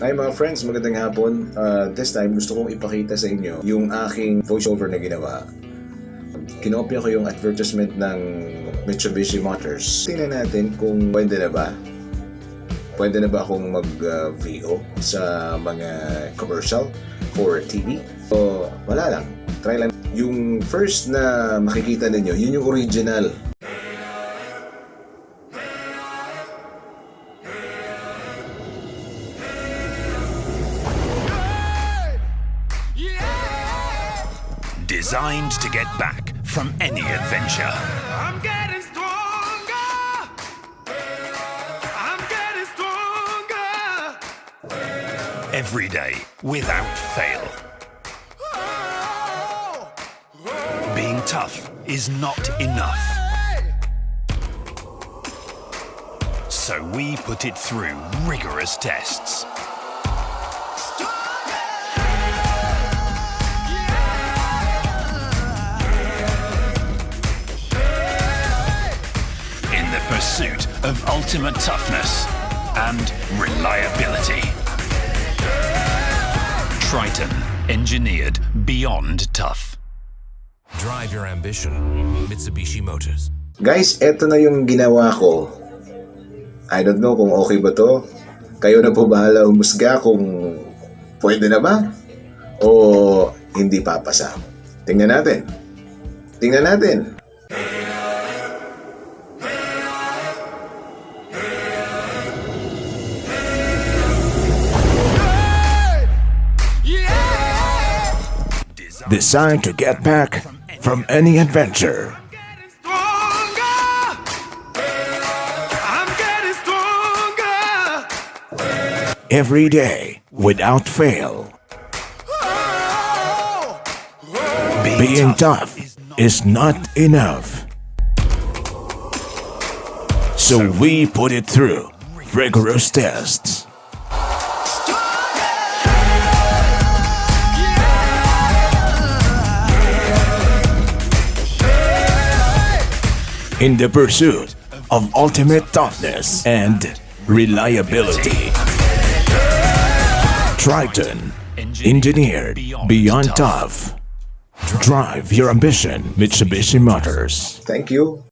Hi mga friends, magandang hapon. This time gusto kong ipakita sa inyo yung aking voiceover na ginawa. Kinopya ko yung advertisement ng Mitsubishi Motors. Tingnan natin kung pwede na ba. Pwede na ba akong mag-VO sa mga commercial for TV? So, wala lang. Try lang. Yung first na makikita ninyo, yun yung original. Designed to get back from any adventure. I'm getting stronger. I'm getting stronger. Every day, without fail. Being tough is not enough. So we put it through rigorous tests. Pursuit of ultimate toughness and reliability. Triton, engineered beyond tough. Drive your ambition, Mitsubishi Motors. Guys, eto na yung ginawa ko. I don't know kung okay ba to. Kayo na po bahala umusga kung pwede na ba o hindi papasa. Tingnan natin. Tingnan natin. Designed to get back from any adventure. I'm getting stronger. Every day, without fail. Being tough is not enough. So we put it through rigorous tests. In the pursuit of ultimate toughness and reliability. Triton, engineered beyond tough. Drive your ambition, Mitsubishi Motors. Thank you.